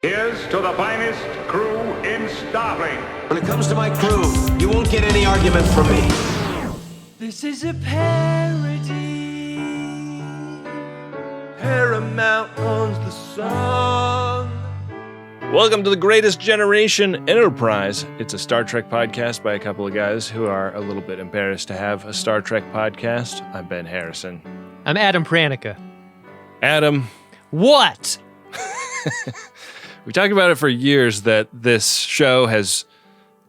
Here's to the finest crew in Starfleet. When it comes to my crew, you won't get any argument from me. This is a parody. Paramount owns the song. Welcome to the Greatest Generation Enterprise. It's a Star Trek podcast by a couple of guys who are a little bit embarrassed to have a Star Trek podcast. I'm Ben Harrison. I'm Adam Pranica. Adam. What? We talked about it for years that this show has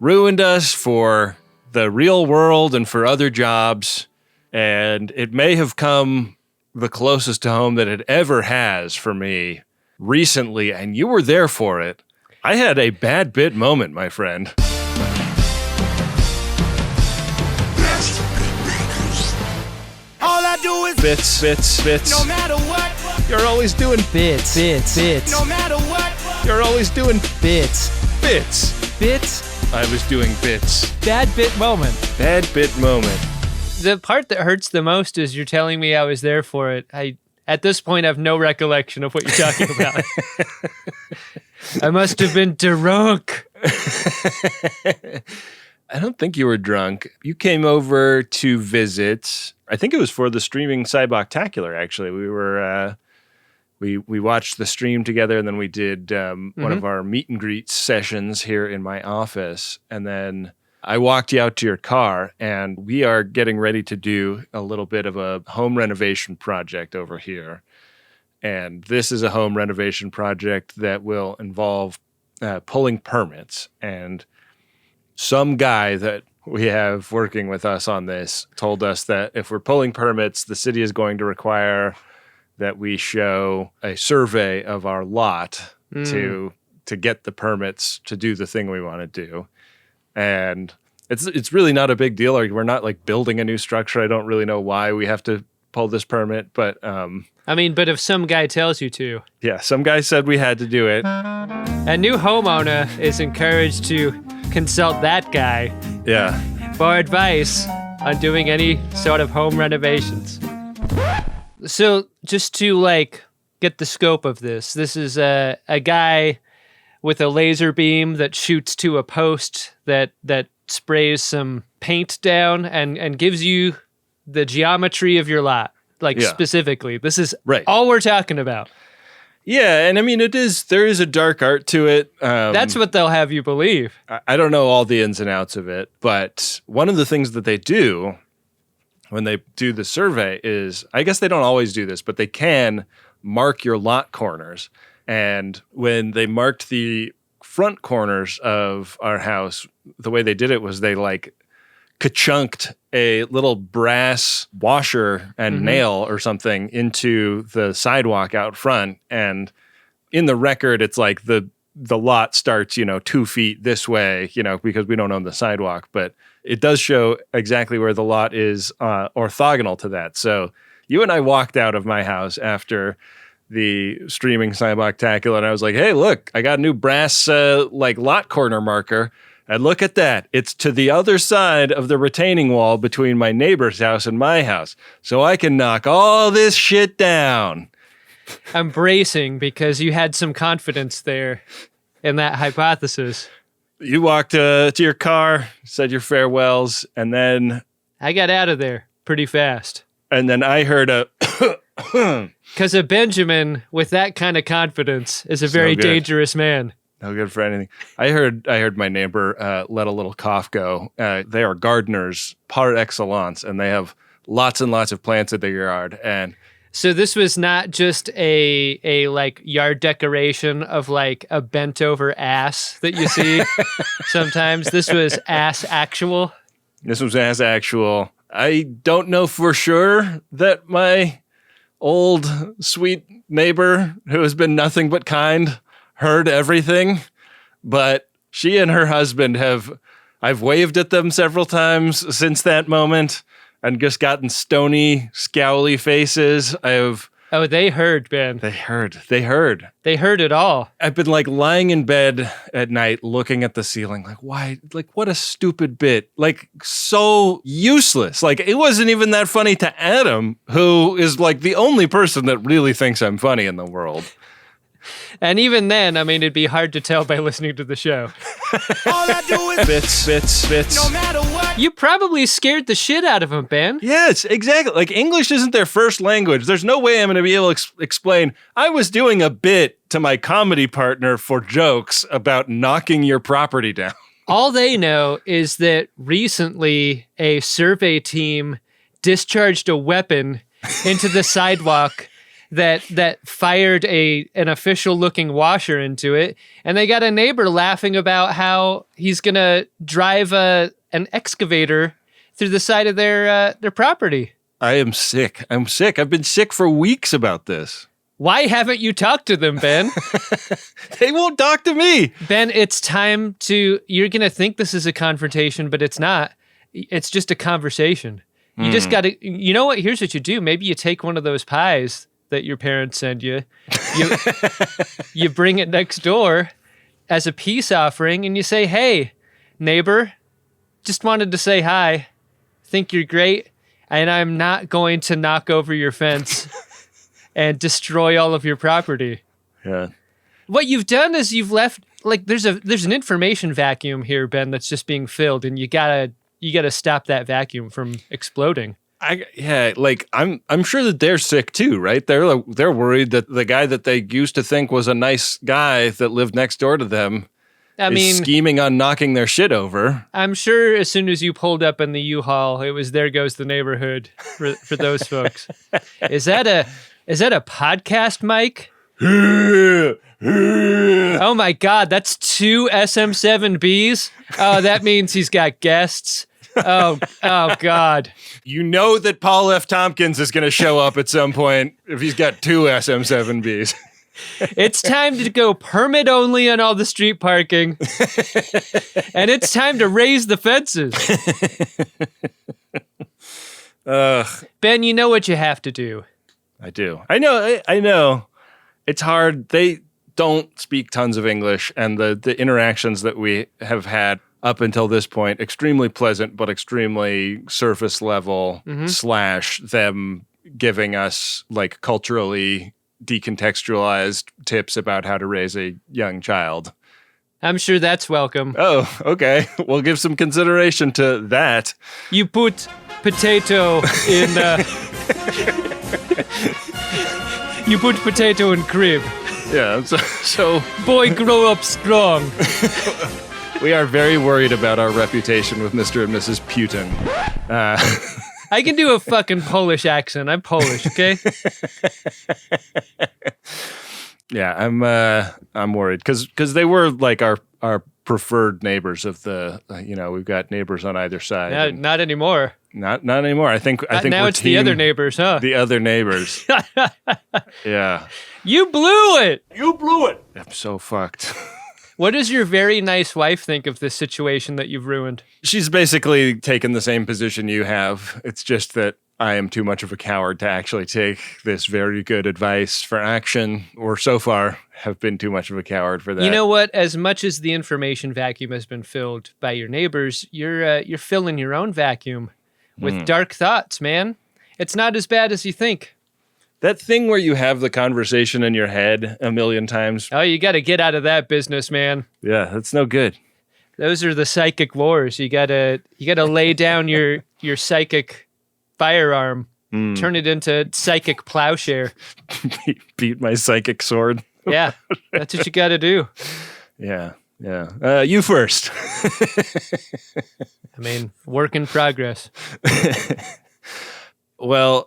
ruined us for the real world and for other jobs, and it may have come the closest to home that it ever has for me recently, and you were there for it. I had a bad bit moment, my friend. All I do is Bits. no matter what. You're always doing Bits. No matter what. You're always doing Bits. bits. I was doing bits. Bad bit moment. Bad bit moment. The part that hurts the most is you're telling me I was there for it. At this point, I have no recollection of what you're talking about. I must have been drunk. I don't think you were drunk. You came over to visit. I think it was for the streaming Cyboctacular, actually. We were we watched the stream together, and then we did one of our meet and greet sessions here in my office. And then I walked you out to your car, and we are getting ready to do a little bit of a home renovation project over here. And this is a home renovation project that will involve pulling permits. And some guy that we have working with us on this told us that if we're pulling permits, the city is going to require that we show a survey of our lot to get the permits to do the thing we want to do. And it's really not a big deal. We're not like building a new structure. I don't really know why we have to pull this permit, but but if some guy tells you to. Yeah, some guy said we had to do it. A new homeowner is encouraged to consult that guy for advice on doing any sort of home renovations. So just to get the scope of this is a guy with a laser beam that shoots to a post that sprays some paint down and gives you the geometry of your lot, specifically. This is all we're talking about. Yeah, and I mean, there is a dark art to it. That's what they'll have you believe. I don't know all the ins and outs of it, but one of the things that they do when they do the survey is, I guess they don't always do this, but they can mark your lot corners. And when they marked the front corners of our house, the way they did it was they ka-chunked a little brass washer and nail or something into the sidewalk out front. And in the record, it's like the lot starts, 2 feet this way, because we don't own the sidewalk, but it does show exactly where the lot is orthogonal to that. So you and I walked out of my house after the streaming Cyboctacular, and I was like, hey, look, I got a new brass lot corner marker. And look at that. It's to the other side of the retaining wall between my neighbor's house and my house. So I can knock all this shit down. I'm bracing because you had some confidence there in that hypothesis. You walked to your car, said your farewells, and then I got out of there pretty fast. And then I heard a because a Benjamin with that kind of confidence is a very dangerous man. No good for anything. I heard my neighbor let a little cough go. They are gardeners par excellence, and they have lots and lots of plants in their yard. And so this was not just a yard decoration of a bent over ass that you see sometimes. This was ass actual. This was ass actual. I don't know for sure that my old sweet neighbor, who has been nothing but kind, heard everything, but she and her husband I've waved at them several times since that moment and just gotten stony, scowly faces. Oh, they heard, Ben. They heard. They heard it all. I've been lying in bed at night looking at the ceiling, why? What a stupid bit. So useless. It wasn't even that funny to Adam, who is the only person that really thinks I'm funny in the world. And even then, I mean, it'd be hard to tell by listening to the show. All I do is Bits. no matter what. You probably scared the shit out of him, Ben. Yes, exactly. Like, English isn't their first language. There's no way I'm going to be able to explain, I was doing a bit to my comedy partner for jokes about knocking your property down. All they know is that recently a survey team discharged a weapon into the sidewalk that fired an official-looking washer into it, and they got a neighbor laughing about how he's gonna drive an excavator through the side of their property. I am sick. I've been sick for weeks about this. Why haven't you talked to them, Ben? They won't talk to me. Ben, it's time to... You're gonna think this is a confrontation, but it's not. It's just a conversation. You just gotta... You know what? Here's what you do. Maybe you take one of those pies that your parents send you. You bring it next door as a peace offering, and you say, hey, neighbor, just wanted to say hi. Think you're great, and I'm not going to knock over your fence and destroy all of your property. Yeah. What you've done is you've left, like, there's an information vacuum here, Ben, that's just being filled, and you gotta stop that vacuum from exploding. I'm sure that they're sick too, right? They're worried that the guy that they used to think was a nice guy that lived next door to them is scheming on knocking their shit over. I'm sure as soon as you pulled up in the U-Haul, it was there goes the neighborhood for those folks. Is that a podcast mic? Oh my God, that's 2 SM7Bs. Oh, that means he's got guests. Oh God. You know that Paul F. Tompkins is going to show up at some point if he's got 2 SM7Bs. It's time to go permit only on all the street parking. And it's time to raise the fences. Ben, you know what you have to do. I do. I know. It's hard. They don't speak tons of English, and the interactions that we have had up until this point, extremely pleasant, but extremely surface level / them giving us like culturally decontextualized tips about how to raise a young child. I'm sure that's welcome. Oh, okay. We'll give some consideration to that. You put potato in... you put potato in crib. Yeah, so... Boy, grow up strong. We are very worried about our reputation with Mr. and Mrs. Putin. I can do a fucking Polish accent. I'm Polish, okay? Yeah, I'm worried because they were like our preferred neighbors of the we've got neighbors on either side. Not anymore. Not anymore. I think now it's the other neighbors, huh? The other neighbors. Yeah. You blew it. I'm so fucked. What does your very nice wife think of this situation that you've ruined? She's basically taken the same position you have. It's just that I am too much of a coward to actually take this very good advice for action, or so far have been too much of a coward for that. You know what? As much as the information vacuum has been filled by your neighbors, you're filling your own vacuum with dark thoughts, man. It's not as bad as you think. That thing where you have the conversation in your head a million times. Oh, you got to get out of that business, man. Yeah, that's no good. Those are the psychic wars. You gotta lay down your psychic firearm, turn it into psychic plowshare. Beat my psychic sword. Yeah, that's what you gotta do. Yeah. You first. I mean, work in progress. Well,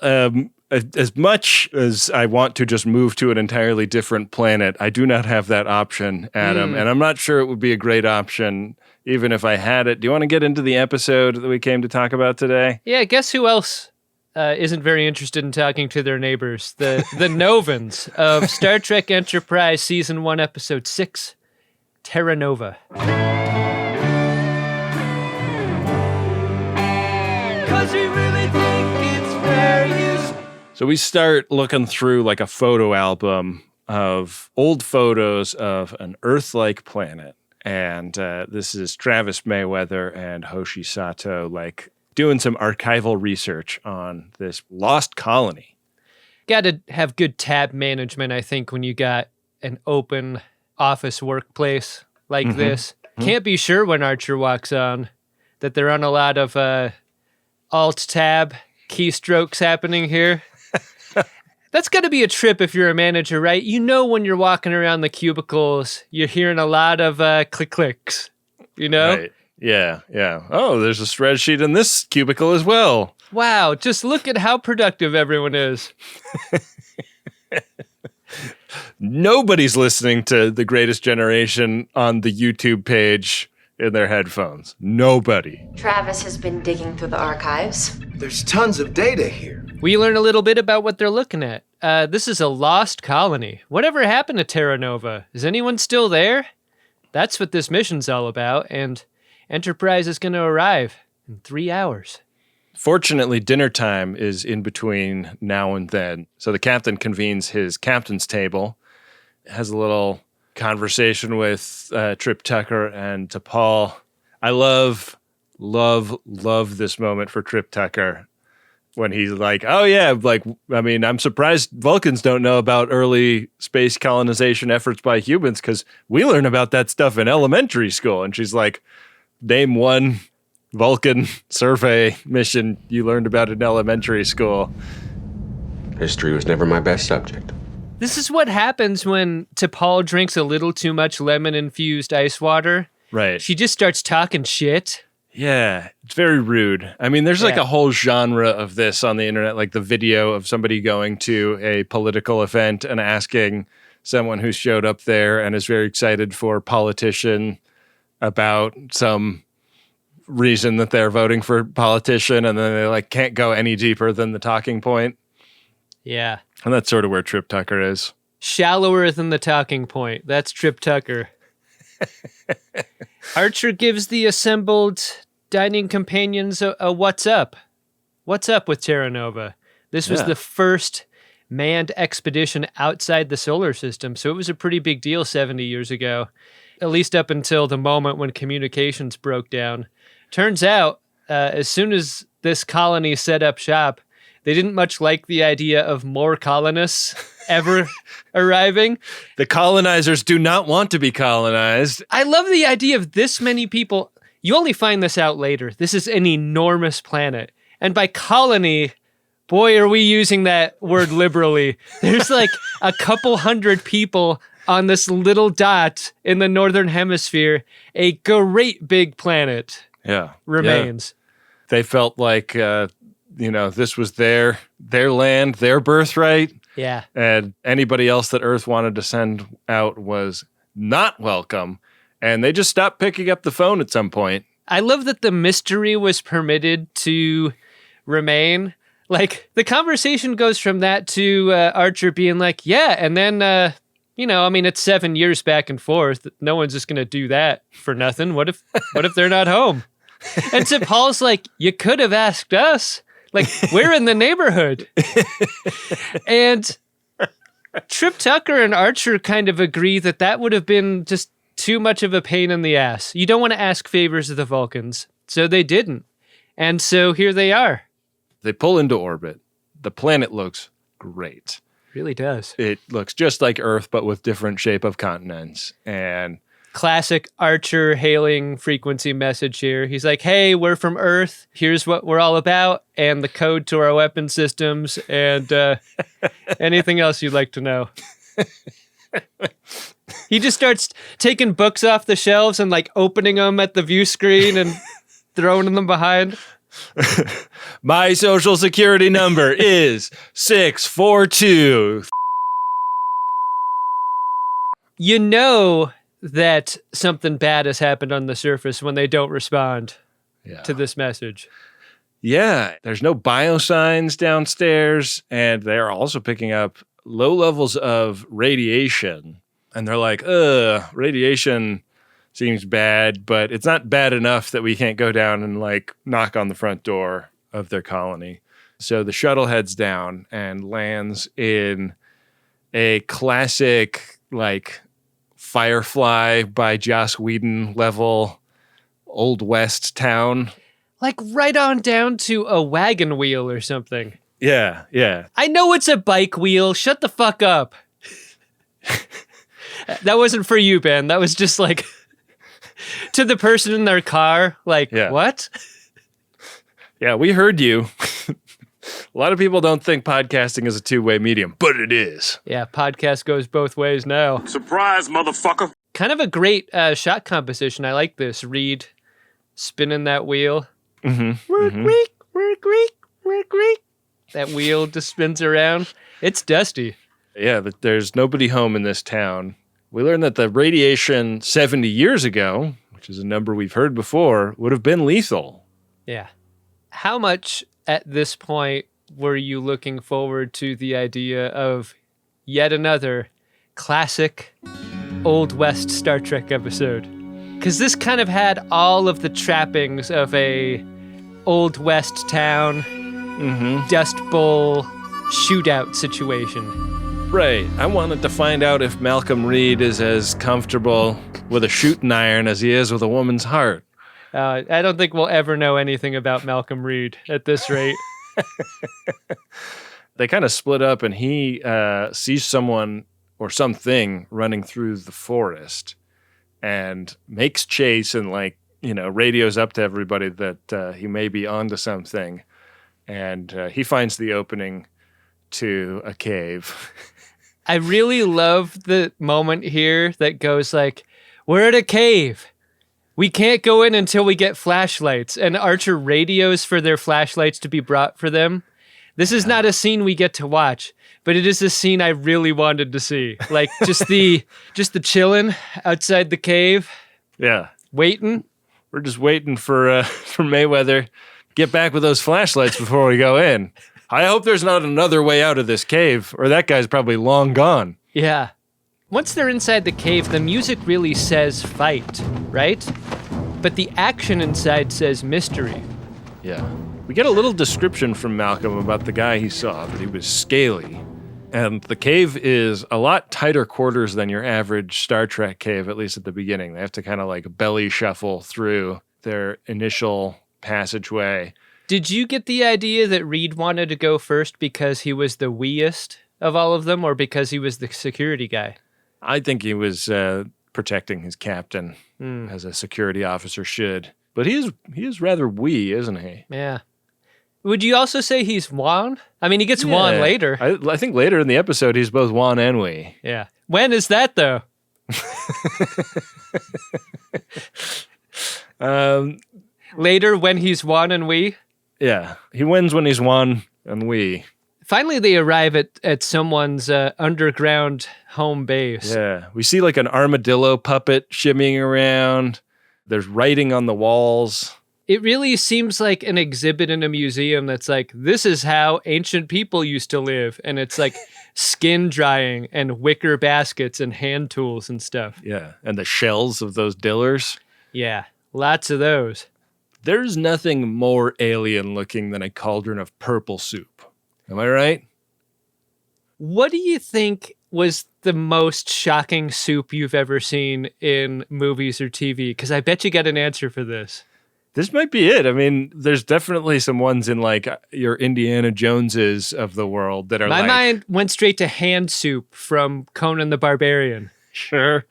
as much as I want to just move to an entirely different planet, I do not have that option, Adam, and I'm not sure it would be a great option even if I had it. Do you want to get into the episode that we came to talk about today? Yeah, guess who else isn't very interested in talking to their neighbors? The Novans of Star Trek Enterprise Season 1, Episode 6, Terra Nova. So we start looking through like a photo album of old photos of an Earth-like planet. And this is Travis Mayweather and Hoshi Sato like doing some archival research on this lost colony. Got to have good tab management, I think, when you got an open office workplace like this. Can't be sure when Archer walks on that there aren't a lot of alt-tab keystrokes happening here. That's got to be a trip if you're a manager, right? You know when you're walking around the cubicles, you're hearing a lot of click-clicks, you know? Right. Yeah. Oh, there's a spreadsheet in this cubicle as well. Wow, just look at how productive everyone is. Nobody's listening to The Greatest Generation on the YouTube page in their headphones. Nobody. Travis has been digging through the archives. There's tons of data here. We learn a little bit about what they're looking at. This is a lost colony. Whatever happened to Terra Nova? Is anyone still there? That's what this mission's all about, and Enterprise is going to arrive in 3 hours. Fortunately, dinner time is in between now and then. So the captain convenes his captain's table, has a little conversation with Trip Tucker and T'Pol. I love this moment for Trip Tucker when he's like, oh yeah, like, I mean, I'm surprised Vulcans don't know about early space colonization efforts by humans because we learn about that stuff in elementary school. And she's like, name one Vulcan survey mission you learned about in elementary school. History was never my best subject. This is what happens when T'Pol drinks a little too much lemon-infused ice water. Right. She just starts talking shit. Yeah, it's very rude. I mean, there's like a whole genre of this on the internet, like the video of somebody going to a political event and asking someone who showed up there and is very excited for a politician about some reason that they're voting for politician, and then they like can't go any deeper than the talking point. Yeah. And that's sort of where Trip Tucker is. Shallower than the talking point. That's Trip Tucker. Archer gives the assembled dining companions a what's up. What's up with Terra Nova? This was the first manned expedition outside the solar system, so it was a pretty big deal 70 years ago, at least up until the moment when communications broke down. Turns out, as soon as this colony set up shop, they didn't much like the idea of more colonists ever arriving. The colonizers do not want to be colonized. I love the idea of this many people. You only find this out later. This is an enormous planet. And by colony, boy, are we using that word liberally. There's like a couple hundred people on this little dot in the northern hemisphere. A great big planet remains. Yeah. They felt like... this was their land, their birthright. Yeah. And anybody else that Earth wanted to send out was not welcome. And they just stopped picking up the phone at some point. I love that the mystery was permitted to remain. Like, the conversation goes from that to Archer being like, yeah, and then, it's 7 years back and forth. No one's just going to do that for nothing. What if they're not home? And T'Pol's like, you could have asked us. Like, we're in the neighborhood. And Trip Tucker and Archer kind of agree that would have been just too much of a pain in the ass. You don't want to ask favors of the Vulcans. So they didn't. And so here they are. They pull into orbit. The planet looks great. Really does. It looks just like Earth, but with different shape of continents. And... classic Archer hailing frequency message here. He's like, hey, we're from Earth. Here's what we're all about and the code to our weapon systems and anything else you'd like to know. He just starts taking books off the shelves and like opening them at the view screen and throwing them behind. My social security number is 642. You know that something bad has happened on the surface when they don't respond to this message. Yeah, there's no biosigns downstairs, and they're also picking up low levels of radiation. And they're like, radiation seems bad, but it's not bad enough that we can't go down and like knock on the front door of their colony. So the shuttle heads down and lands in a classic like Firefly by Joss Whedon level Old West town. Like right on down to a wagon wheel or something. Yeah. I know it's a bike wheel. Shut the fuck up. That wasn't for you, Ben. That was just like to the person in their car. Like, what? Yeah, we heard you. A lot of people don't think podcasting is a two-way medium, but it is. Yeah, podcast goes both ways now. Surprise, motherfucker. Kind of a great shot composition. I like this. Reed spinning that wheel. Work, work. That wheel just spins around. It's dusty. Yeah, but there's nobody home in this town. We learned that the radiation 70 years ago, which is a number we've heard before, would have been lethal. Yeah. How much at this point were you looking forward to the idea of yet another classic Old West Star Trek episode? Because this kind of had all of the trappings of a Old West town, Dust Bowl shootout situation. Right. I wanted to find out if Malcolm Reed is as comfortable with a shooting iron as he is with a woman's heart. I don't think we'll ever know anything about Malcolm Reed at this rate. They kind of split up, and he sees someone or something running through the forest and makes chase and, radios up to everybody that he may be onto something. And he finds the opening to a cave. I really love the moment here that goes like, we're at a cave. We can't go in until we get flashlights. And Archer radios for their flashlights to be brought for them. This is not a scene we get to watch, but it is a scene I really wanted to see. Like just the chilling outside the cave. Yeah. Waiting. We're just waiting for Mayweather to get back with those flashlights before we go in. I hope there's not another way out of this cave, or that guy's probably long gone. Yeah. Once they're inside the cave, the music really says fight, right? But the action inside says mystery. Yeah. We get a little description from Malcolm about the guy he saw, that he was scaly. And the cave is a lot tighter quarters than your average Star Trek cave, at least at the beginning. They have to kind of belly shuffle through their initial passageway. Did you get the idea that Reed wanted to go first because he was the weest of all of them, or because he was the security guy? I think he was protecting his captain, as a security officer should. But he is rather wee, isn't he? Yeah. Would you also say he's wan? I mean, he gets wan later. I think later in the episode, he's both wan and wee. Yeah. When is that, though? Later, when he's wan and wee? Yeah. He wins when he's wan and wee. Finally, they arrive at someone's underground home base. Yeah. We see an armadillo puppet shimmying around. There's writing on the walls. It really seems like an exhibit in a museum that's this is how ancient people used to live. And it's skin drying and wicker baskets and hand tools and stuff. Yeah. And the shells of those dillers. Yeah. Lots of those. There's nothing more alien looking than a cauldron of purple soup. Am I right? What do you think was the most shocking soup you've ever seen in movies or TV? Because I bet you got an answer for this. This might be it. I mean, there's definitely some ones in your Indiana Joneses of the world that are My mind went straight to hand soup from Conan the Barbarian. Sure.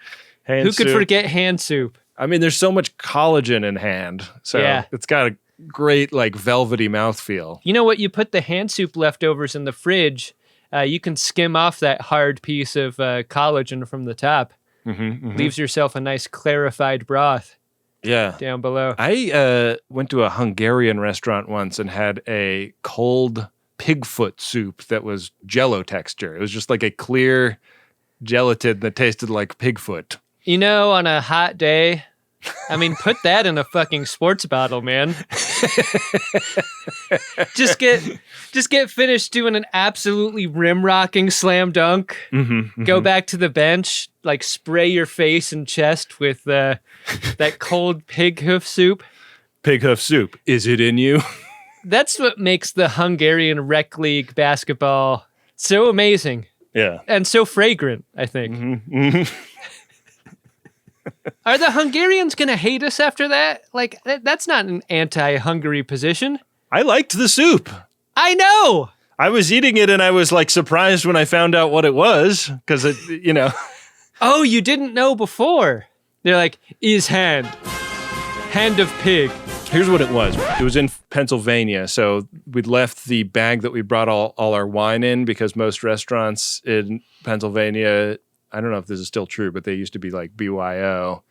Who could forget hand soup? I mean, there's so much collagen in hand. So it's got a great, velvety mouthfeel. You know what? You put the hand soup leftovers in the fridge, you can skim off that hard piece of collagen from the top. Leaves yourself a nice clarified broth. Yeah. Down below. I went to a Hungarian restaurant once and had a cold pigfoot soup that was Jell-O texture. It was just a clear gelatin that tasted like pigfoot. You know, on a hot day, I mean, put that in a fucking sports bottle, man. Just get finished doing an absolutely rim-rocking slam dunk. Go back to the bench, spray your face and chest with that cold pig hoof soup. Pig hoof soup. Is it in you? That's what makes the Hungarian rec league basketball so amazing. Yeah. And so fragrant, I think. Are the Hungarians going to hate us after that? That's not an anti-Hungary position. I liked the soup. I know. I was eating it and I was surprised when I found out what it was because Oh, you didn't know before. They're like, is hand of pig. Here's what it was. It was in Pennsylvania, so we'd left the bag that we brought all our wine in because most restaurants in Pennsylvania, I don't know if this is still true, but they used to be like BYO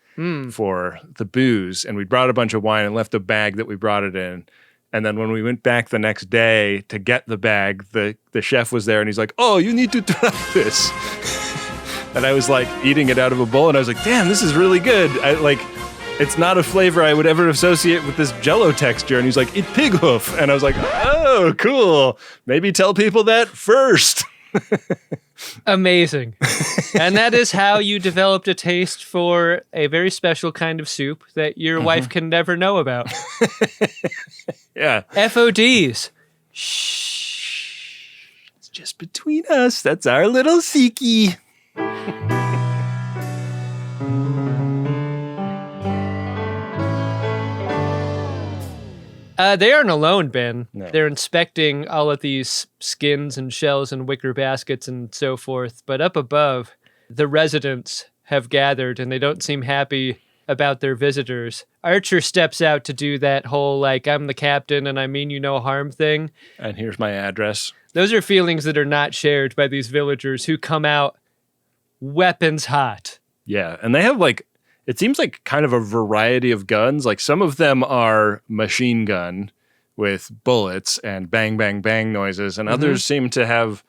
for the booze. And we brought a bunch of wine and left the bag that we brought it in. And then when we went back the next day to get the bag, the chef was there and he's like, oh, you need to try this. And I was like eating it out of a bowl and I was like, damn, this is really good. It's not a flavor I would ever associate with this Jell-O texture. And he's like, eat pig hoof. And I was like, oh, cool. Maybe tell people that first. Amazing. And that is how you developed a taste for a very special kind of soup that your wife can never know about. Yeah. FODs. Shh. It's just between us. That's our little Siki. They aren't alone, Ben. No. They're inspecting all of these skins and shells and wicker baskets and so forth. But up above, the residents have gathered and they don't seem happy about their visitors. Archer steps out to do that whole, like, I'm the captain and I mean you no harm thing. And here's my address. Those are feelings that are not shared by these villagers who come out weapons hot. Yeah. And they have it seems like kind of a variety of guns. Like some of them are machine gun with bullets and bang, bang, bang noises. And others seem to have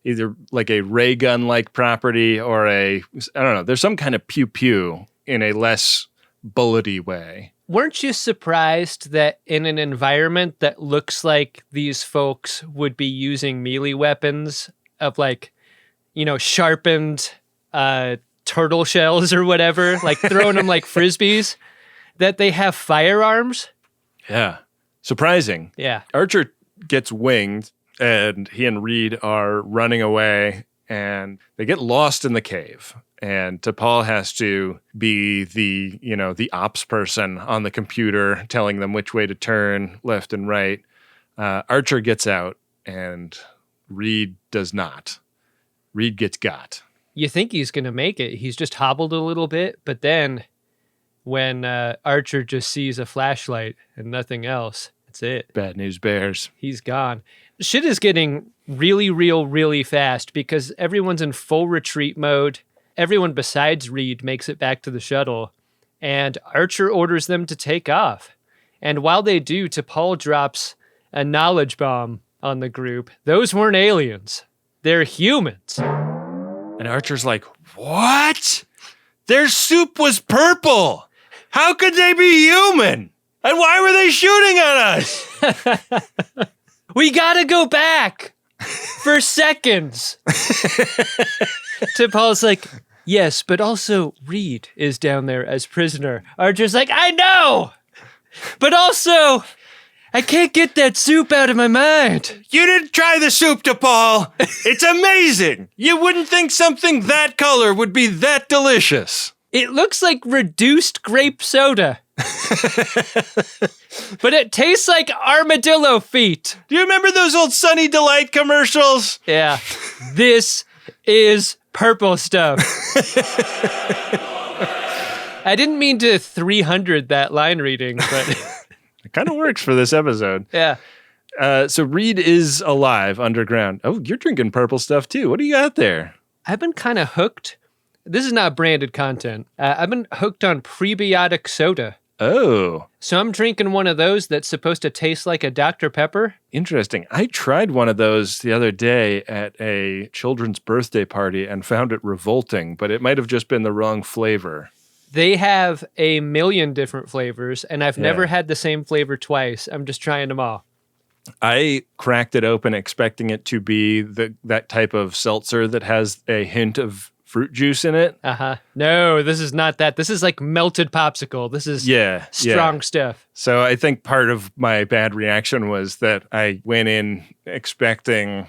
either like a ray gun like property or I don't know, there's some kind of pew pew in a less bullety way. Weren't you surprised that in an environment that looks like these folks would be using melee weapons of sharpened turtle shells or whatever, like throwing them like frisbees, that they have firearms? Yeah. Surprising. Yeah. Archer gets winged and he and Reed are running away and they get lost in the cave. And T'Pol has to be the ops person on the computer telling them which way to turn left and right. Archer gets out and Reed does not. Reed gets got. You think he's going to make it. He's just hobbled a little bit. But then when Archer just sees a flashlight and nothing else, that's it. Bad news bears. He's gone. Shit is getting really real, really fast because everyone's in full retreat mode. Everyone besides Reed makes it back to the shuttle. And Archer orders them to take off. And while they do, T'Pol drops a knowledge bomb on the group. Those weren't aliens. They're humans. And Archer's like, what? Their soup was purple. How could they be human? And why were they shooting at us? We gotta go back for seconds. T'Pol's like, yes, but also Reed is down there as prisoner. Archer's like, I know, but also I can't get that soup out of my mind. You didn't try the soup, T'Pol. It's amazing. You wouldn't think something that color would be that delicious. It looks like reduced grape soda. But it tastes like armadillo feet. Do you remember those old Sunny Delight commercials? Yeah. This is purple stuff. I didn't mean to 300 that line reading, but... It kind of works for this episode. Yeah. So Reed is alive underground. Oh, you're drinking purple stuff too. What do you got there? I've been kind of hooked. This is not branded content. I've been hooked on prebiotic soda. Oh. So I'm drinking one of those that's supposed to taste like a Dr. Pepper. Interesting. I tried one of those the other day at a children's birthday party and found it revolting, but it might have just been the wrong flavor. They have a million different flavors, and I've never had the same flavor twice. I'm just trying them all. I cracked it open expecting it to be that type of seltzer that has a hint of fruit juice in it. Uh-huh. No, this is not that. This is like melted popsicle. This is strong stuff. So I think part of my bad reaction was that I went in expecting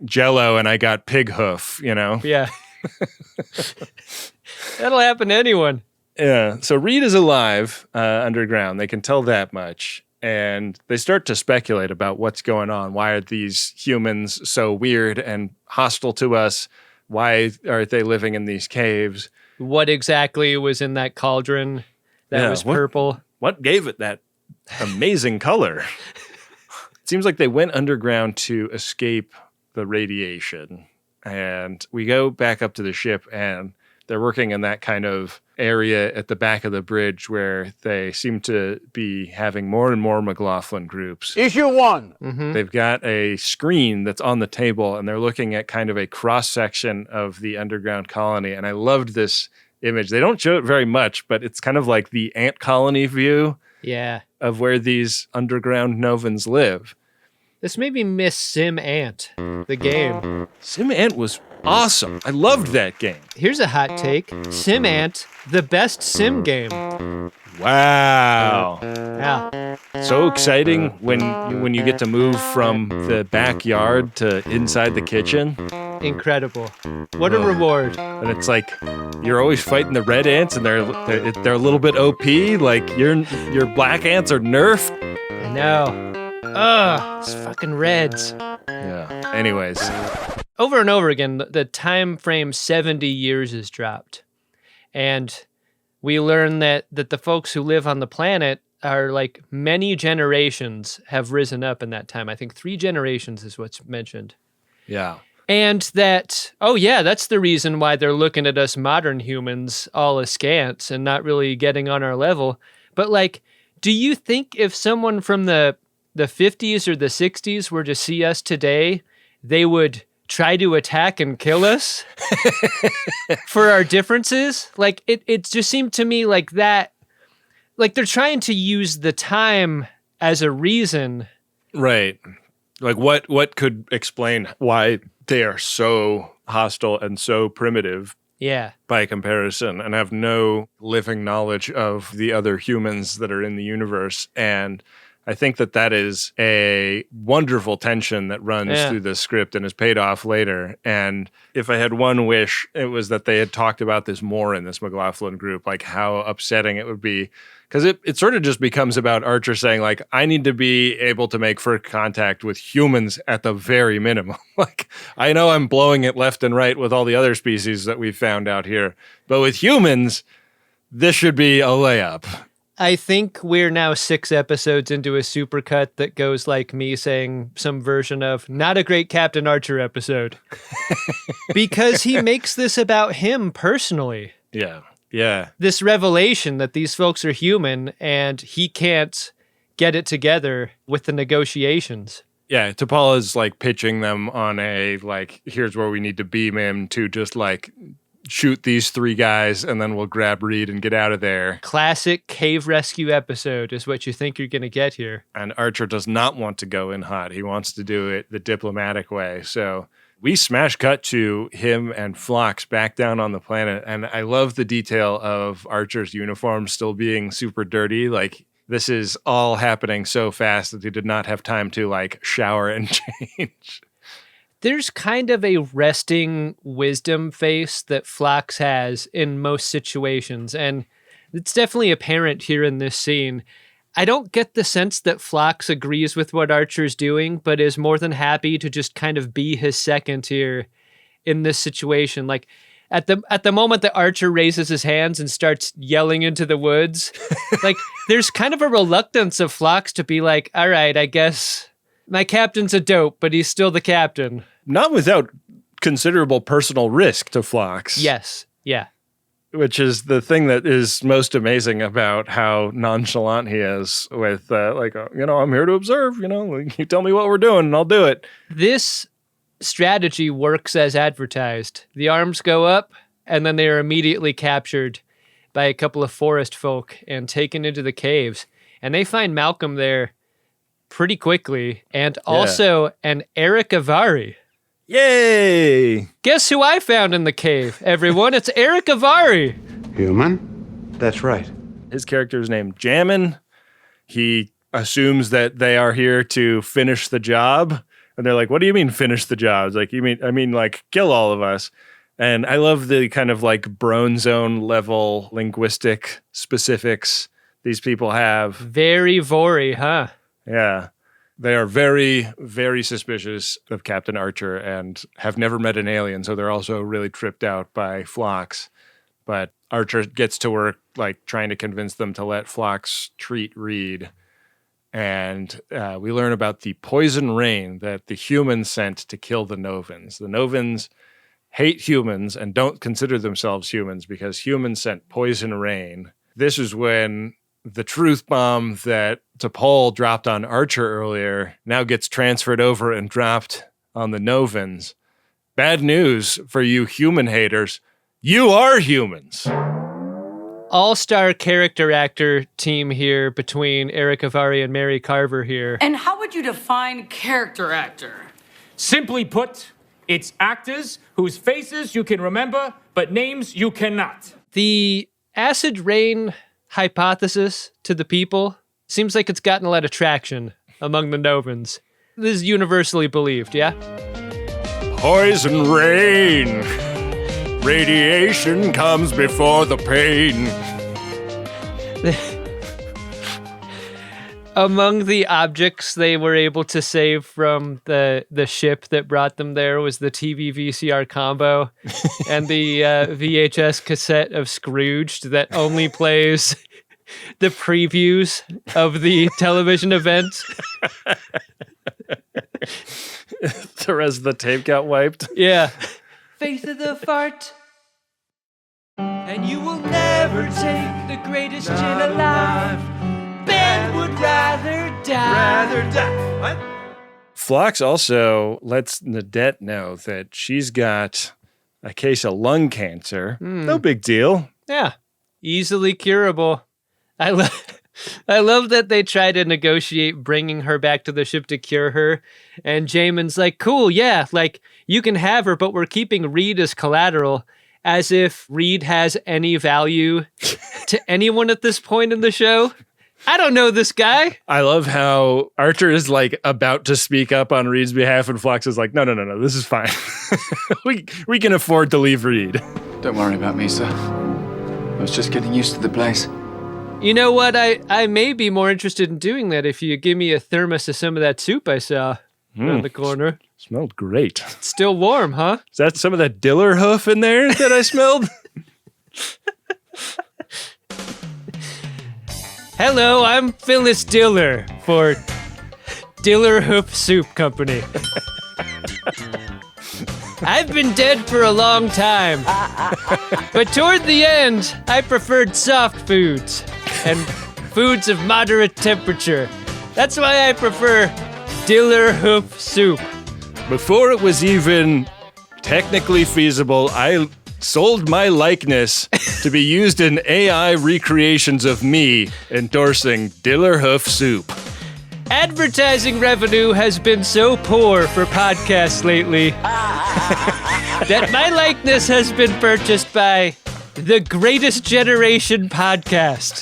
Jell-O and I got pig hoof, Yeah. That'll happen to anyone. Yeah. So Reed is alive underground. They can tell that much. And they start to speculate about what's going on. Why are these humans so weird and hostile to us? Why are they living in these caves? what exactly was in that cauldron that was purple. What gave it that amazing color? It seems like they went underground to escape the radiation. And we go back up to the ship, and they're working in that kind of area at the back of the bridge where they seem to be having more and more McLaughlin groups. Issue 1. They've got a screen that's on the table, and they're looking at kind of a cross-section of the underground colony. And I loved this image. They don't show it very much, but it's kind of like the ant colony view of where these underground Novans live. This made me miss Sim Ant, the game. Sim Ant was awesome. I loved that game. Here's a hot take. Sim Ant, the best sim game. Wow. Yeah. So exciting when you get to move from the backyard to inside the kitchen. Incredible. What a reward. And it's like you're always fighting the red ants, and they're a little bit OP. Like your black ants are nerfed. I know. Ugh, it's fucking reds. Yeah. Anyways. Over and over again, the time frame 70 years is dropped. And we learn that the folks who live on the planet are like many generations have risen up in that time. I think 3 generations is what's mentioned. Yeah. And that, oh yeah, that's the reason why they're looking at us modern humans all askance and not really getting on our level. But like, do you think if someone from the 50s or the 60s were to see us today, they would try to attack and kill us for our differences? Like, it just seemed to me like that, like they're trying to use the time as a reason. Right. Like what could explain why they are so hostile and so primitive by comparison and have no living knowledge of the other humans that are in the universe. And I think that is a wonderful tension that runs through the script and is paid off later. And if I had one wish, it was that they had talked about this more in this McLaughlin group, like how upsetting it would be. Because it sort of just becomes about Archer saying, like, I need to be able to make first contact with humans at the very minimum. Like, I know I'm blowing it left and right with all the other species that we've found out here, but with humans, this should be a layup. I think we're now 6 episodes into a supercut that goes like me saying some version of not a great Captain Archer episode. Because he makes this about him personally. Yeah. Yeah. This revelation that these folks are human and he can't get it together with the negotiations. Yeah, T'Palla's like pitching them on a, like, here's where we need to beam him to just like shoot these 3 guys and then we'll grab Reed and get out of there. Classic cave rescue episode is what you think you're going to get here. And Archer does not want to go in hot. He wants to do it the diplomatic way. So we smash cut to him and Phlox back down on the planet. And I love the detail of Archer's uniform still being super dirty. Like, this is all happening so fast that he did not have time to like shower and change. There's kind of a resting wisdom face that Phlox has in most situations, and it's definitely apparent here in this scene. I don't get the sense that Phlox agrees with what Archer's doing, but is more than happy to just kind of be his second here in this situation. Like, at the moment that Archer raises his hands and starts yelling into the woods, like, there's kind of a reluctance of Phlox to be like, all right, I guess my captain's a dope, but he's still the captain. Not without considerable personal risk to Phlox. Yes. Yeah. Which is the thing that is most amazing about how nonchalant he is with, I'm here to observe, you tell me what we're doing and I'll do it. This strategy works as advertised. The arms go up and then they are immediately captured by a couple of forest folk and taken into the caves. And they find Malcolm there pretty quickly and also an Eric Avari. Yay! Guess who I found in the cave, everyone? It's Eric Avari. Human? That's right. His character is named Jammin. He assumes that they are here to finish the job. And they're like, what do you mean finish the job? It's like, I mean like kill all of us. And I love the kind of like Bronze Zone level linguistic specifics these people have. Very Vory, huh? Yeah. They are very, very suspicious of Captain Archer and have never met an alien, so they're also really tripped out by Phlox. But Archer gets to work like trying to convince them to let Phlox treat Reed. And we learn about the poison rain that the humans sent to kill the Novans. The Novans hate humans and don't consider themselves humans because humans sent poison rain. This is when the truth bomb that T'Pol dropped on Archer earlier now gets transferred over and dropped on the Novans. Bad news for you human haters. You are humans. All-star character actor team here between Eric Avari and Mary Carver here. And how would you define character actor? Simply put, it's actors whose faces you can remember, but names you cannot. The acid rain hypothesis to the people seems like it's gotten a lot of traction among the Novans. This is universally believed, yeah? Poison rain. Radiation comes before the pain. Among the objects they were able to save from the ship that brought them there was the TV VCR combo and the VHS cassette of Scrooged that only plays the previews of the television event. The rest of the tape got wiped. Yeah. Face of the fart. And you will never take the greatest gin alive. Ben would rather die. What? Phlox also lets Nadette know that she's got a case of lung cancer. No big deal. Yeah. Easily curable. I love that they try to negotiate bringing her back to the ship to cure her. And Jamin's like, cool, yeah, like, you can have her, but we're keeping Reed as collateral, as if Reed has any value to anyone at this point in the show. I don't know this guy. I love how Archer is like about to speak up on Reed's behalf, and Phlox is like, no, this is fine. we can afford to leave Reed. Don't worry about me, sir. I was just getting used to the place. You know what? I may be more interested in doing that if you give me a thermos of some of that soup I saw around the corner. Smelled great. It's still warm, huh? Is that some of that Diller hoof in there that I smelled? Hello, I'm Phyllis Diller for Diller Hoof Soup Company. I've been dead for a long time, but toward the end, I preferred soft foods and foods of moderate temperature. That's why I prefer Diller Hoof Soup. Before it was even technically feasible, I sold my likeness to be used in AI recreations of me endorsing Diller Hoof Soup. Advertising revenue has been so poor for podcasts lately that my likeness has been purchased by the Greatest Generation podcast.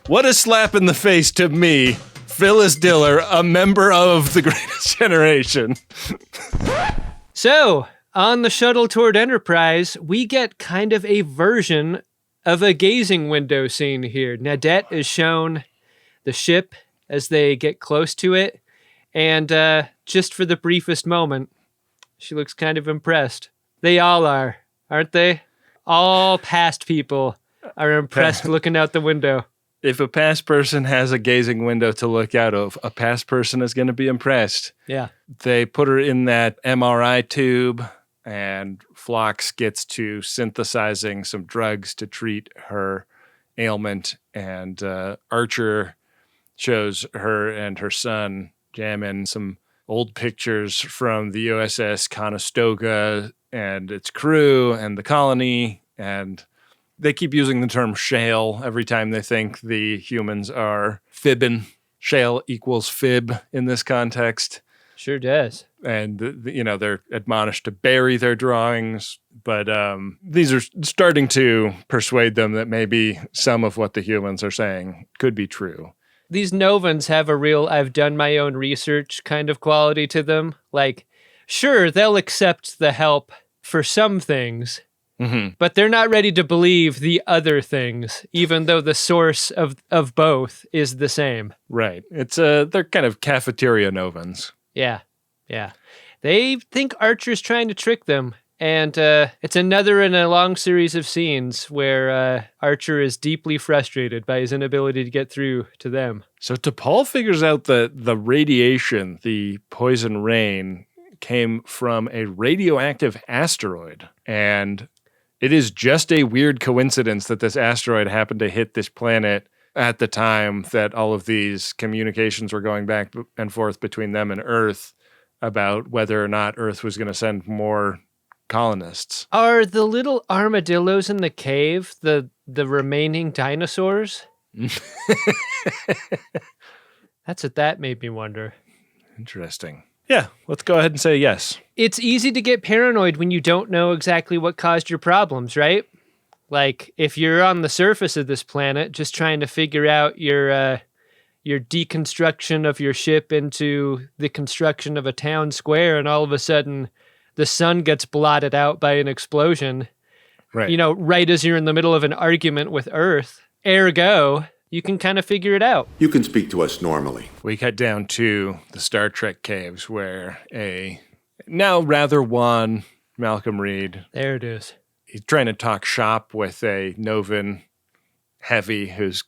What a slap in the face to me, Phyllis Diller, a member of the Greatest Generation. So, on the shuttle toward Enterprise, we get kind of a version of a gazing window scene here. Nadette is shown the ship as they get close to it, and just for the briefest moment, she looks kind of impressed. They all are, aren't they? All past people are impressed looking out the window. If a past person has a gazing window to look out of, a past person is going to be impressed. Yeah. They put her in that MRI tube, and Phlox gets to synthesizing some drugs to treat her ailment, and Archer shows her and her son Jamin some old pictures from the USS Conestoga and its crew and the colony, and they keep using the term shale every time they think the humans are fibbing. Shale equals fib in this context. Sure does. And, they're admonished to bury their drawings, but these are starting to persuade them that maybe some of what the humans are saying could be true. These Novans have a real I've done my own research kind of quality to them. Like, sure, they'll accept the help for some things, but they're not ready to believe the other things, even though the source of both is the same. Right. It's they're kind of cafeteria Novans. Yeah. They think Archer's trying to trick them, And it's another in a long series of scenes where Archer is deeply frustrated by his inability to get through to them. So T'Pol figures out that the radiation, the poison rain, came from a radioactive asteroid. And it is just a weird coincidence that this asteroid happened to hit this planet at the time that all of these communications were going back and forth between them and Earth about whether or not Earth was going to send more colonists. Are the little armadillos in the cave the remaining dinosaurs? That's what that made me wonder. Interesting. Yeah, let's go ahead and say yes. It's easy to get paranoid when you don't know exactly what caused your problems, right? Like, if you're on the surface of this planet just trying to figure out your deconstruction of your ship into the construction of a town square, and all of a sudden the sun gets blotted out by an explosion, right? You know, right as you're in the middle of an argument with Earth. Ergo, you can kind of figure it out. You can speak to us normally. We cut down to the Star Trek caves where a now rather wan Malcolm Reed. There it is. He's trying to talk shop with a Novan heavy who's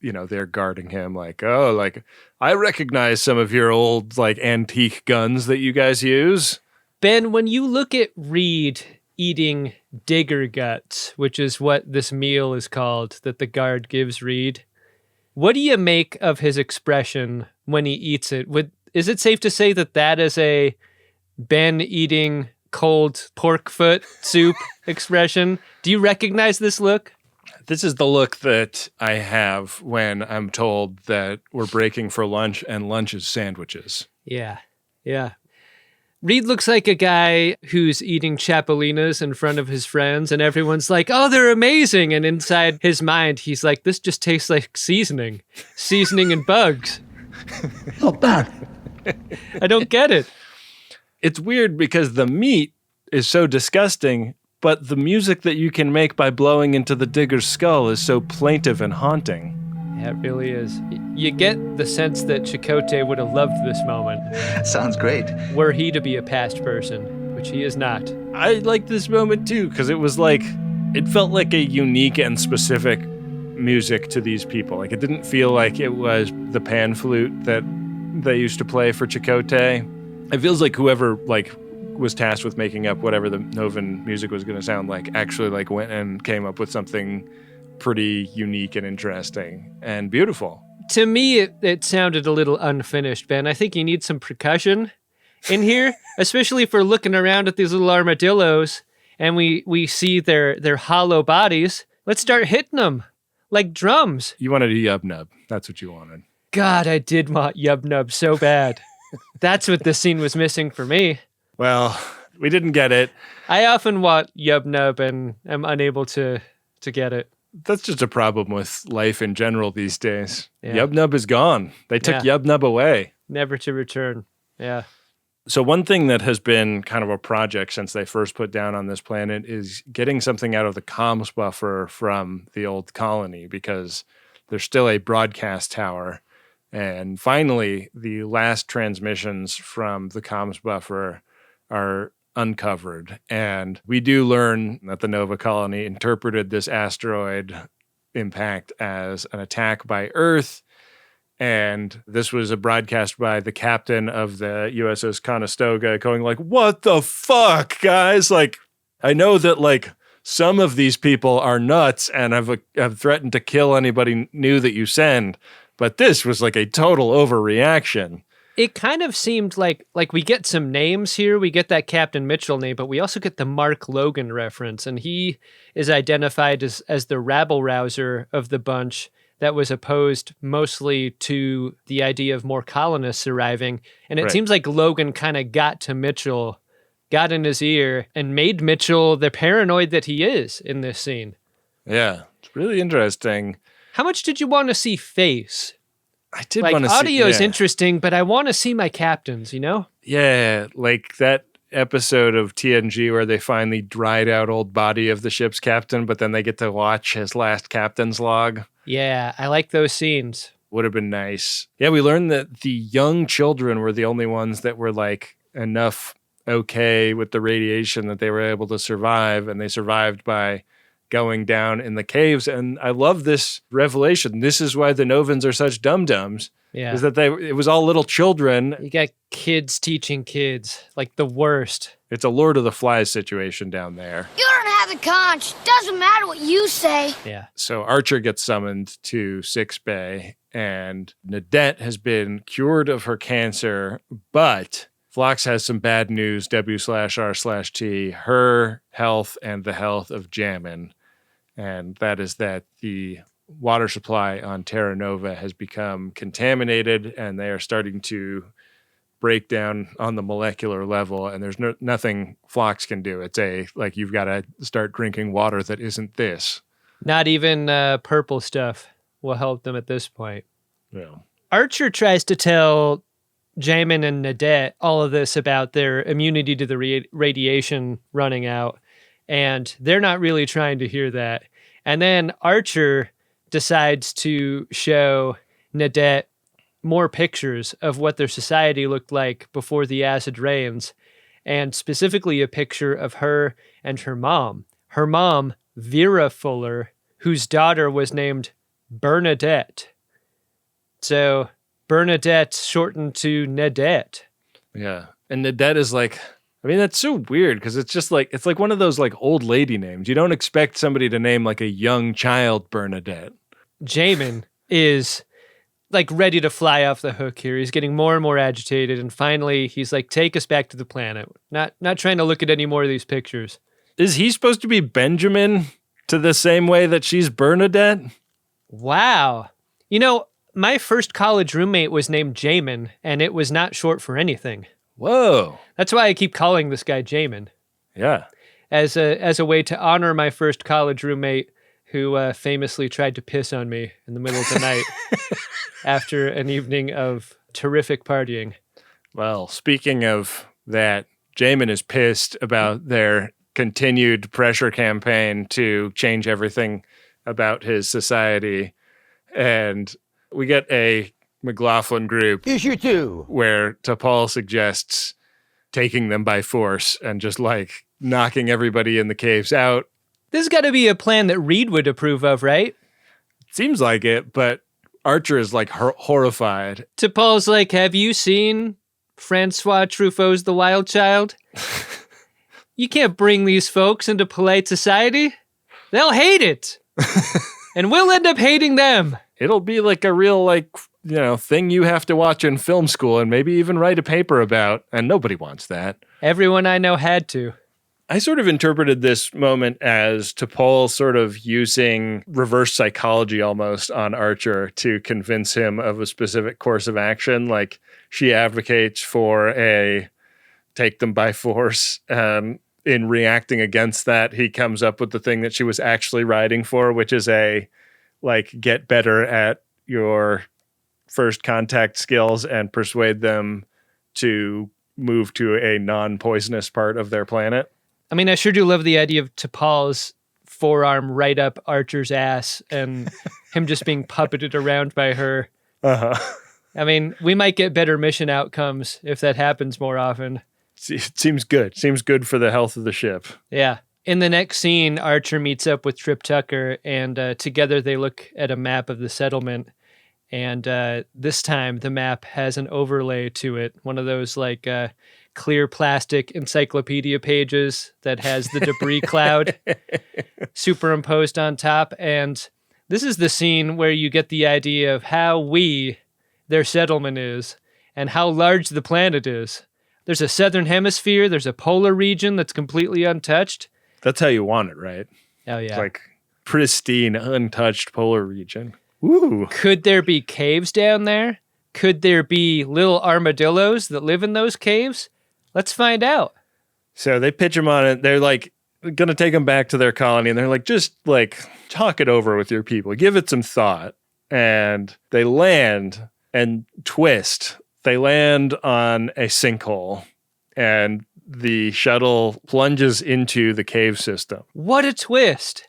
there guarding him like, oh, like, I recognize some of your old like antique guns that you guys use. Ben, when you look at Reed eating digger guts, which is what this meal is called that the guard gives Reed, what do you make of his expression when he eats it? Is it safe to say that that is a Ben eating cold pork foot soup expression? Do you recognize this look? This is the look that I have when I'm told that we're breaking for lunch and lunch is sandwiches. Yeah. Reed looks like a guy who's eating chapelinas in front of his friends, and everyone's like, oh, they're amazing. And inside his mind, he's like, this just tastes like seasoning and bugs. Not bad. I don't get it. It's weird because the meat is so disgusting, but the music that you can make by blowing into the digger's skull is so plaintive and haunting. Yeah, it really is. You get the sense that Chakotay would have loved this moment. Sounds great. Were he to be a past person, which he is not. I like this moment too, because it felt like a unique and specific music to these people. Like, it didn't feel like it was the pan flute that they used to play for Chakotay. It feels like whoever was tasked with making up whatever the Novan music was going to sound like actually went and came up with something pretty unique and interesting and beautiful. To me, it sounded a little unfinished, Ben. I think you need some percussion in here, especially if we're looking around at these little armadillos and we see their hollow bodies. Let's start hitting them like drums. You wanted a yub nub. That's what you wanted. God, I did want yub nub so bad. That's what this scene was missing for me. Well, we didn't get it. I often want yub nub and am unable to get it. That's just a problem with life in general these days. Yeah. Yub Nub is gone. They took Yub Nub away. Never to return. Yeah. So one thing that has been kind of a project since they first put down on this planet is getting something out of the comms buffer from the old colony, because there's still a broadcast tower. And finally, the last transmissions from the comms buffer are uncovered. And we do learn that the Nova colony interpreted this asteroid impact as an attack by Earth. And this was a broadcast by the captain of the USS Conestoga going like, what the fuck, guys? Like, I know that some of these people are nuts and have threatened to kill anybody new that you send. But this was a total overreaction. It kind of seemed like we get some names here. We get that Captain Mitchell name, but we also get the Mark Logan reference. And he is identified as the rabble-rouser of the bunch that was opposed mostly to the idea of more colonists arriving. And it seems like Logan kind of got to Mitchell, got in his ear, and made Mitchell the paranoid that he is in this scene. Yeah, it's really interesting. How much did you want to see face? I did want to see... Audio is interesting, but I want to see my captains, you know? Yeah, like that episode of TNG where they find the dried out old body of the ship's captain, but then they get to watch his last captain's log. Yeah, I like those scenes. Would have been nice. Yeah, we learned that the young children were the only ones that were enough okay with the radiation, that they were able to survive, and they survived by going down in the caves. And I love this revelation. This is why the Novans are such dum-dums. Yeah. Is that it was all little children. You got kids teaching kids, like the worst. It's a Lord of the Flies situation down there. You don't have the conch. Doesn't matter what you say. Yeah. So Archer gets summoned to 6 Bay, and Nadette has been cured of her cancer, but Phlox has some bad news, W/R/T, her health and the health of Jammin. And that is that the water supply on Terra Nova has become contaminated, and they are starting to break down on the molecular level, and there's nothing Phlox can do. It's you've got to start drinking water that isn't this. Not even purple stuff will help them at this point. Yeah. Archer tries to tell Jamin and Nadette all of this about their immunity to the radiation running out, and they're not really trying to hear that. And then Archer decides to show Nadette more pictures of what their society looked like before the acid rains, and specifically a picture of her and her mom. Her mom, Vera Fuller, whose daughter was named Bernadette. So Bernadette shortened to Nadette. Yeah. And Nadette is that's so weird because it's just it's like one of those old lady names. You don't expect somebody to name a young child Bernadette. Jamin is ready to fly off the hook here. He's getting more and more agitated, and finally he's take us back to the planet. Not trying to look at any more of these pictures. Is he supposed to be Benjamin to the same way that she's Bernadette? Wow. My first college roommate was named Jamin, and it was not short for anything. Whoa. That's why I keep calling this guy Jamin. Yeah. As a way to honor my first college roommate who famously tried to piss on me in the middle of the night after an evening of terrific partying. Well, speaking of that, Jamin is pissed about their continued pressure campaign to change everything about his society. And we get a McLaughlin group Issue 2, where T'Pol suggests taking them by force and just knocking everybody in the caves out. This has got to be a plan that Reed would approve of, right? Seems like it, but Archer is horrified. T'Pol's have you seen Francois Truffaut's The Wild Child? You can't bring these folks into polite society. They'll hate it. And we'll end up hating them. It'll be a real thing you have to watch in film school and maybe even write a paper about, and nobody wants that. Everyone I know had to. I sort of interpreted this moment as T'Pol sort of using reverse psychology almost on Archer to convince him of a specific course of action. She advocates for a take them by force. In reacting against that, he comes up with the thing that she was actually writing for, which is get better at your first contact skills and persuade them to move to a non-poisonous part of their planet. I mean, I sure do love the idea of T'Pol's forearm right up Archer's ass and him just being puppeted around by her. Uh-huh. I mean, we might get better mission outcomes if that happens more often. It seems good. Seems good for the health of the ship. Yeah. In the next scene, Archer meets up with Trip Tucker, and together they look at a map of the settlement. And this time, the map has an overlay to it, one of those clear plastic encyclopedia pages that has the debris cloud superimposed on top. And this is the scene where you get the idea of how their settlement is, and how large the planet is. There's a southern hemisphere, there's a polar region that's completely untouched. That's how you want it, right? Oh, yeah. It's pristine, untouched polar region. Ooh. Could there be caves down there? Could there be little armadillos that live in those caves? Let's find out. So they pitch him on it. They're going to take him back to their colony, and they're just talk it over with your people. Give it some thought. And they land and twist. They land on a sinkhole, and the shuttle plunges into the cave system. What a twist.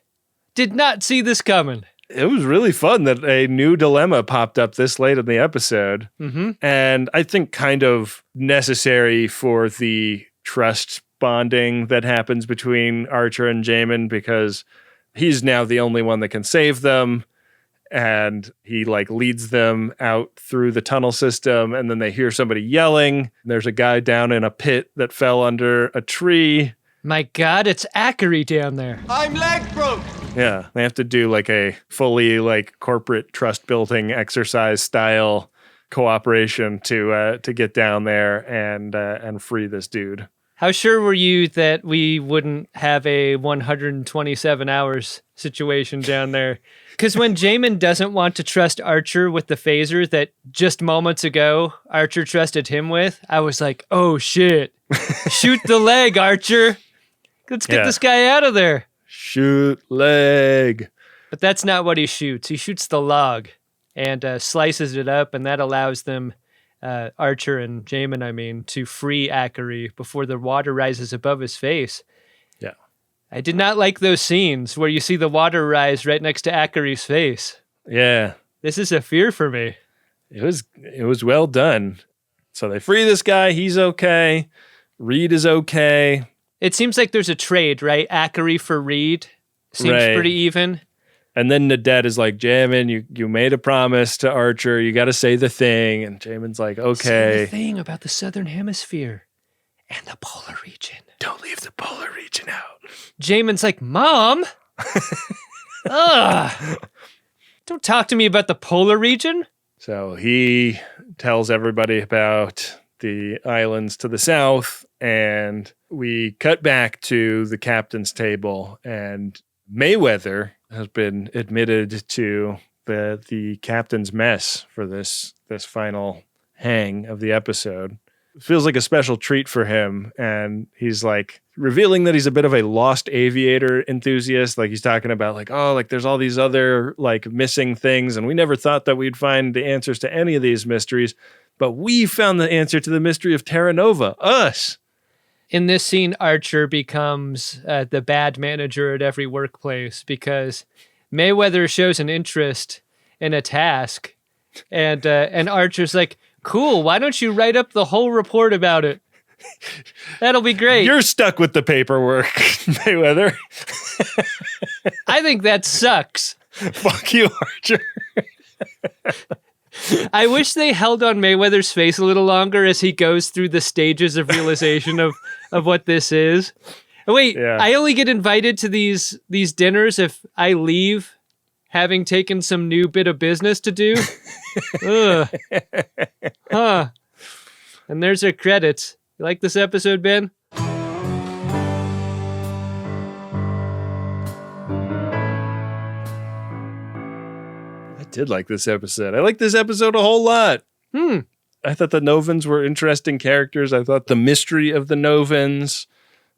Did not see this coming. It was really fun that a new dilemma popped up this late in the episode. Mm-hmm. And I think kind of necessary for the trust bonding that happens between Archer and Jamin, because he's now the only one that can save them. And he like leads them out through the tunnel system, and then they hear somebody yelling. There's a guy down in a pit that fell under a tree. My God, it's Ackery down there. I'm leg broke. Yeah, they have to do like a fully like corporate trust building exercise style cooperation to get down there and free this dude. How sure were you that we wouldn't have a 127 hours situation down there? Because when Jamin doesn't want to trust Archer with the phaser that just moments ago Archer trusted him with, I was like, oh shit, shoot the leg, Archer. Let's get this guy out of there. Shoot leg. But that's not what he shoots. He shoots the log and slices it up, and that allows them, Archer and Jamin, to free Ackery before the water rises above his face. Yeah. I did not like those scenes where you see the water rise right next to Ackery's face. Yeah. This is a fear for me. It was well done. So they free this guy. He's okay. Reed is okay. It seems like there's a trade, right? Ackery for Reed seems pretty even. And then Nadet is like, Jamin, you made a promise to Archer. You got to say the thing. And Jamin's like, okay. Say the thing about the Southern Hemisphere and the polar region. Don't leave the polar region out. Jamin's like, Mom? Ugh. Don't talk to me about the polar region. So he tells everybody about the islands to the south, and we cut back to the captain's table, and Mayweather has been admitted to the captain's mess for this final hang of the episode. It feels like a special treat for him, and he's like revealing that he's a bit of a lost aviator enthusiast. Like he's talking about like, oh, like there's all these other like missing things, and we never thought that we'd find the answers to any of these mysteries, but we found the answer to the mystery of Terra Nova, us. In this scene, Archer becomes the bad manager at every workplace because Mayweather shows an interest in a task, and Archer's like, cool, why don't you write up the whole report about it? That'll be great. You're stuck with the paperwork, Mayweather. I think that sucks. Fuck you, Archer. I wish they held on Mayweather's face a little longer as he goes through the stages of realization of what this is. Oh, wait, I only get invited to these dinners if I leave having taken some new bit of business to do. Ugh. Huh. And there's our credits. You like this episode, Ben? I did like this episode. I like this episode a whole lot. I thought the Novans were interesting characters. I thought the mystery of the Novans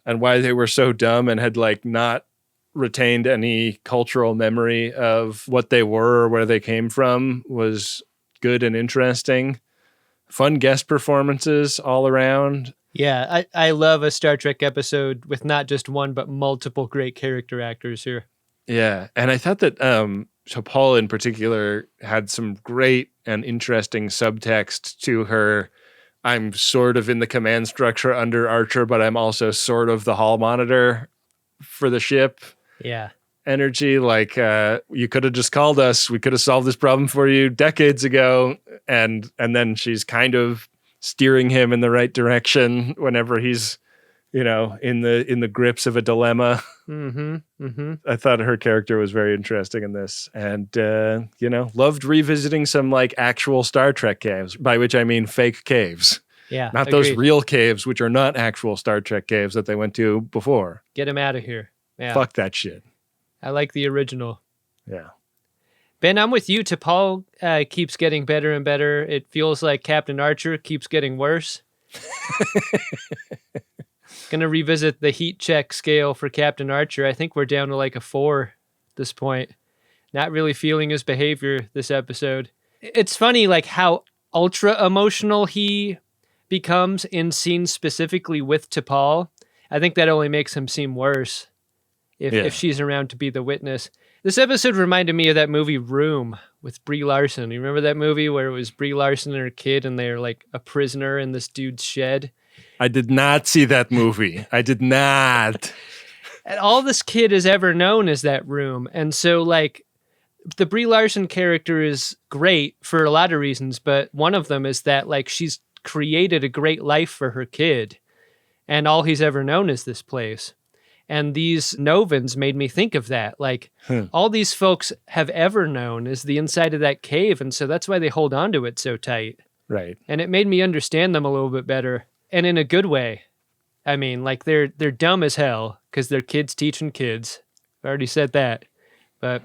and why they were so dumb and had like not retained any cultural memory of what they were or where they came from was good and interesting. Fun guest performances all around. Yeah, I love a Star Trek episode with not just one, but multiple great character actors here. Yeah, and I thought that T'Pol in particular had some great and interesting subtext to her. I'm sort of in the command structure under Archer, but I'm also sort of the hall monitor for the ship. Yeah. Energy, like you could have just called us. We could have solved this problem for you decades ago. And then she's kind of steering him in the right direction whenever he's, in the grips of a dilemma. I thought her character was very interesting in this, and loved revisiting some like actual Star Trek caves, by which I mean fake caves. Yeah, not agreed. those real caves, which are not actual Star Trek caves that they went to before. Get him out of here. Yeah. Fuck that shit. I like the original. Yeah. Ben, I'm with you. T'Pol keeps getting better and better. It feels like Captain Archer keeps getting worse. Gonna revisit the heat check scale for Captain Archer. I think we're down to like a 4 at this point. Not really feeling his behavior this episode. It's funny like how ultra emotional he becomes in scenes specifically with T'Pol. I think that only makes him seem worse if she's around to be the witness. This episode reminded me of that movie Room with Brie Larson. You remember that movie where it was Brie Larson and her kid and they're like a prisoner in this dude's shed? I did not see that movie. I did not. And all this kid has ever known is that room. And so, like, the Brie Larson character is great for a lot of reasons, but one of them is that, like, she's created a great life for her kid, and all he's ever known is this place. And these Novans made me think of that. Like, all these folks have ever known is the inside of that cave, and so that's why they hold on to it so tight. Right. And it made me understand them a little bit better, and in a good way. I mean, like, they're dumb as hell because they're kids teaching kids. I already said that. But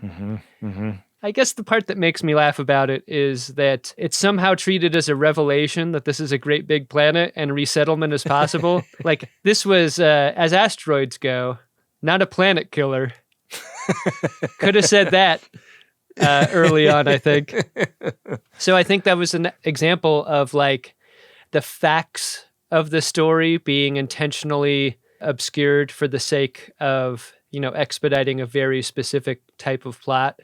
I guess the part that makes me laugh about it is that it's somehow treated as a revelation that this is a great big planet and resettlement is possible. Like, this was, as asteroids go, not a planet killer. Could have said that early on, I think. So I think that was an example of, like, the facts of the story being intentionally obscured for the sake of, you know, expediting a very specific type of plot.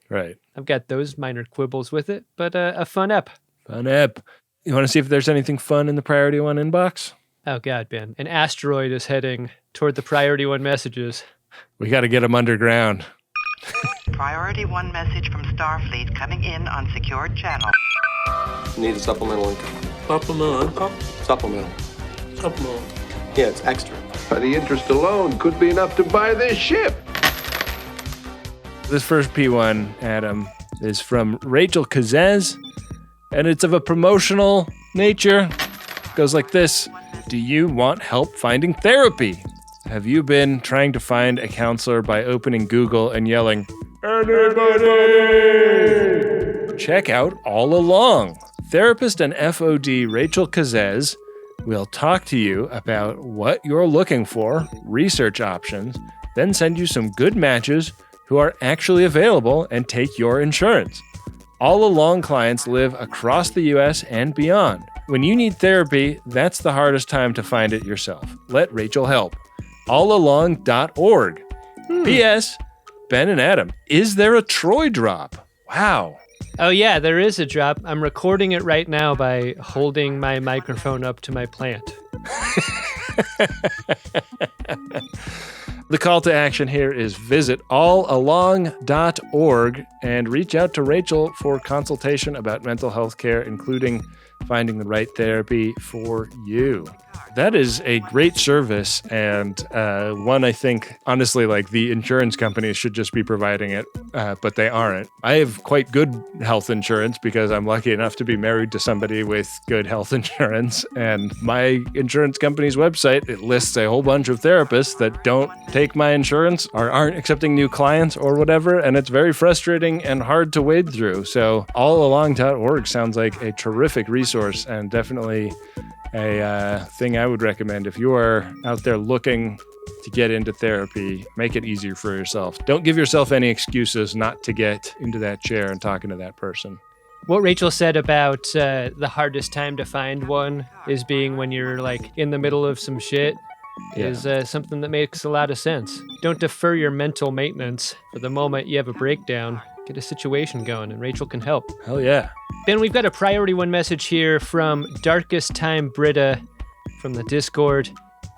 Right. I've got those minor quibbles with it, but a fun ep. Fun ep. You want to see if there's anything fun in the Priority One inbox? Oh, God, Ben. An asteroid is heading toward the Priority One messages. We got to get them underground. Priority 1 message from Starfleet coming in on secured channel. Need a supplemental income. Supplemental income? Supplemental. Supplemental. Yeah, it's extra. The interest alone could be enough to buy this ship. This first P1, Adam, is from Rachel Kazez, and it's of a promotional nature. It goes like this. Do you want help finding therapy? Have you been trying to find a counselor by opening Google and yelling, "Anybody?" Check out All Along. Therapist and FOD Rachel Kazez will talk to you about what you're looking for, research options, then send you some good matches who are actually available and take your insurance. All Along clients live across the US and beyond. When you need therapy, that's the hardest time to find it yourself. Let Rachel help. allalong.org. P.S. Ben and Adam, is there a Troy drop? Wow. Oh, yeah, there is a drop. I'm recording it right now by holding my microphone up to my plant. The call to action here is visit allalong.org and reach out to Rachel for consultation about mental health care, including finding the right therapy for you. That is a great service, and one I think, honestly, like the insurance companies should just be providing it, but they aren't. I have quite good health insurance because I'm lucky enough to be married to somebody with good health insurance, and my insurance company's website, it lists a whole bunch of therapists that don't take my insurance or aren't accepting new clients or whatever, and it's very frustrating and hard to wade through. So allalong.org sounds like a terrific resource and definitely a thing I would recommend if you are out there looking to get into therapy. Make it easier for yourself. Don't give yourself any excuses not to get into that chair and talking to that person. What Rachel said about the hardest time to find one is being when you're like in the middle of some shit is something that makes a lot of sense. Don't defer your mental maintenance for the moment you have a breakdown. Get a situation going, and Rachel can help. Hell yeah. Ben, we've got a Priority 1 message here from Darkest Time Britta from the Discord,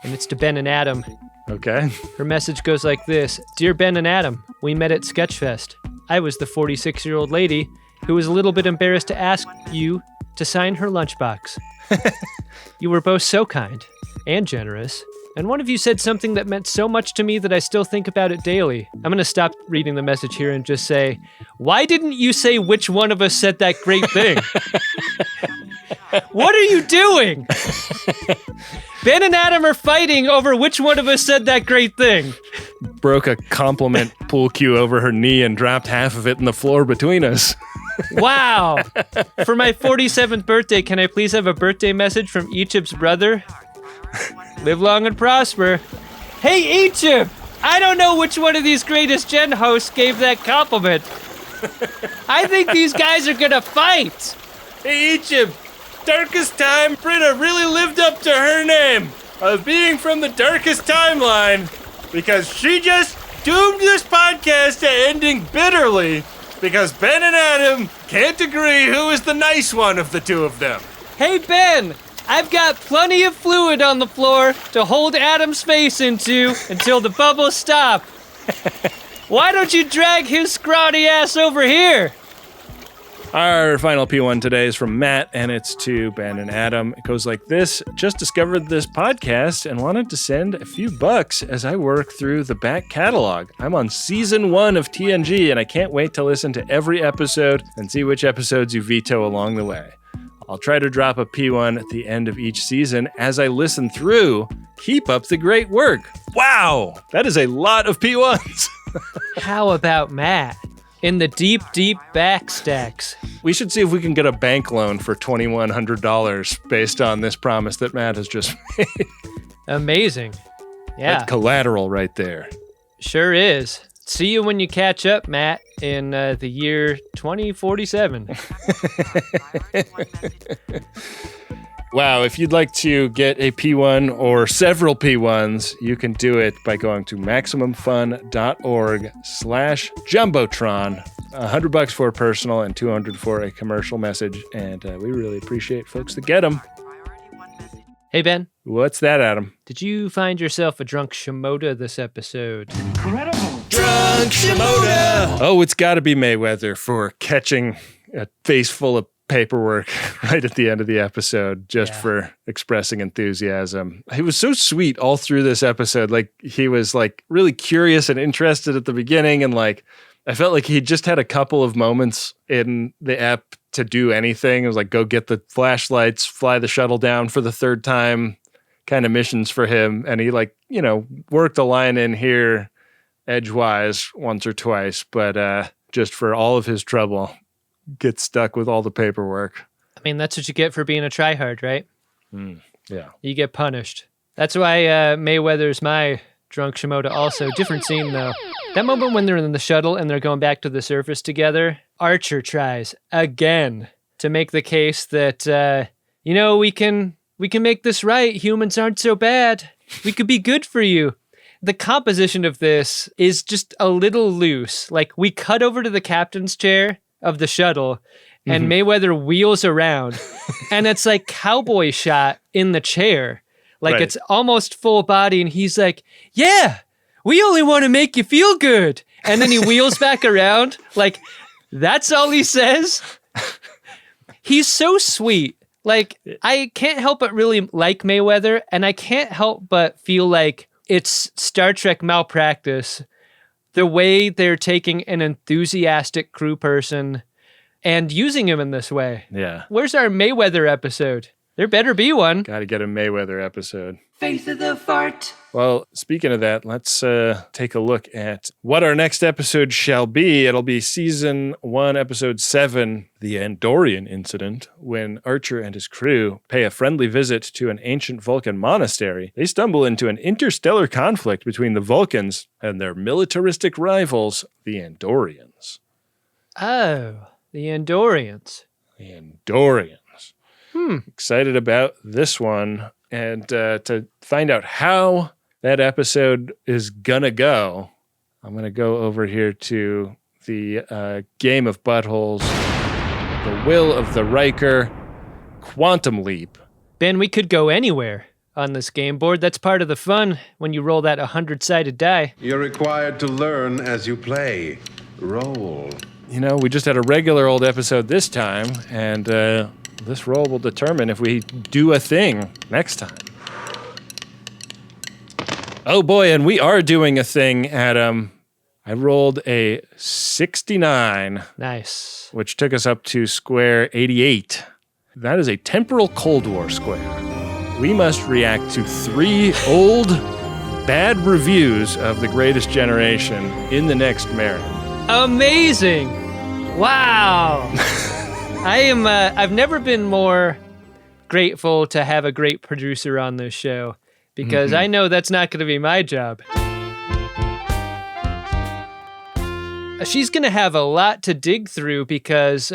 and it's to Ben and Adam. Okay. Her message goes like this. Dear Ben and Adam, we met at Sketchfest. I was the 46-year-old lady who was a little bit embarrassed to ask you to sign her lunchbox. You were both so kind and generous. And one of you said something that meant so much to me that I still think about it daily. I'm going to stop reading the message here and just say, why didn't you say which one of us said that great thing? What are you doing? Ben and Adam are fighting over which one of us said that great thing. Broke a compliment pool cue over her knee and dropped half of it in the floor between us. Wow. For my 47th birthday, can I please have a birthday message from Egypt's brother? Live long and prosper. Hey, Egypt! I don't know which one of these Greatest Gen hosts gave that compliment. I think these guys are gonna fight. Hey, Egypt! Darkest Time Britta really lived up to her name of being from the darkest timeline because she just doomed this podcast to ending bitterly because Ben and Adam can't agree who is the nice one of the two of them. Hey, Ben! I've got plenty of fluid on the floor to hold Adam's face into until the bubbles stop. Why don't you drag his scrawny ass over here? Our final P1 today is from Matt, and it's to Ben and Adam. It goes like this. Just discovered this podcast and wanted to send a few bucks as I work through the back catalog. I'm on season 1 of TNG, and I can't wait to listen to every episode and see which episodes you veto along the way. I'll try to drop a P1 at the end of each season as I listen through. Keep up the great work. Wow, that is a lot of P1s. How about Matt? In the deep, deep back stacks. We should see if we can get a bank loan for $2,100 based on this promise that Matt has just made. Amazing. Yeah. That's collateral right there. Sure is. See you when you catch up, Matt, in the year 2047. Wow, if you'd like to get a P1 or several P1s, you can do it by going to MaximumFun.org/Jumbotron. $100 for a personal and $200 for a commercial message, and we really appreciate folks that get them. Hey, Ben. What's that, Adam? Did you find yourself a drunk Shimoda this episode? Incredible. Drunk Shimoda! Oh, it's got to be Mayweather for catching a face full of paperwork right at the end of the episode just for expressing enthusiasm. He was so sweet all through this episode. Like, he was like really curious and interested at the beginning, and like I felt like he just had a couple of moments in the ep to do anything. It was like, go get the flashlights, fly the shuttle down for the third time kind of missions for him, and he like, you know, worked a line in here edgewise once or twice, but just for all of his trouble, get stuck with all the paperwork. I mean, that's what you get for being a tryhard, right? Yeah. You get punished. That's why Mayweather's my drunk Shimoda also. Different scene, though. That moment when they're in the shuttle and they're going back to the surface together, Archer tries again to make the case that, you know, we can make this right. Humans aren't so bad. We could be good for you. The composition of this is just a little loose. Like, we cut over to the captain's chair of the shuttle, and Mayweather wheels around, and it's like cowboy shot in the chair. Like, it's almost full body, and he's like, yeah, we only want to make you feel good. And then he wheels back around. Like, that's all he says. He's so sweet. Like, I can't help but really like Mayweather, and I can't help but feel like it's Star Trek malpractice. The way they're taking an enthusiastic crew person and using him in this way. Yeah. Where's our Mayweather episode? There better be one. Got to get a Mayweather episode. Face of the fart. Well, speaking of that, let's take a look at what our next episode shall be. It'll be Season 1, Episode 7, The Andorian Incident, when Archer and his crew pay a friendly visit to an ancient Vulcan monastery. They stumble into an interstellar conflict between the Vulcans and their militaristic rivals, the Andorians. Oh, the Andorians. The Andorians. Excited about this one. And to find out how that episode is gonna go, I'm gonna go over here to the Game of Buttholes, The Will of the Riker, Quantum Leap. Ben, we could go anywhere on this game board. That's part of the fun when you roll that 100-sided die. You're required to learn as you play. Roll. You know, we just had a regular old episode this time, and this roll will determine if we do a thing next time. Oh boy, and we are doing a thing, Adam. I rolled a 69. Nice. Which took us up to square 88. That is a temporal Cold War square. We must react to 3 old, bad reviews of The Greatest Generation in the next marathon. Amazing! Wow! I've never been more grateful to have a great producer on this show, because I know that's not going to be my job. She's going to have a lot to dig through because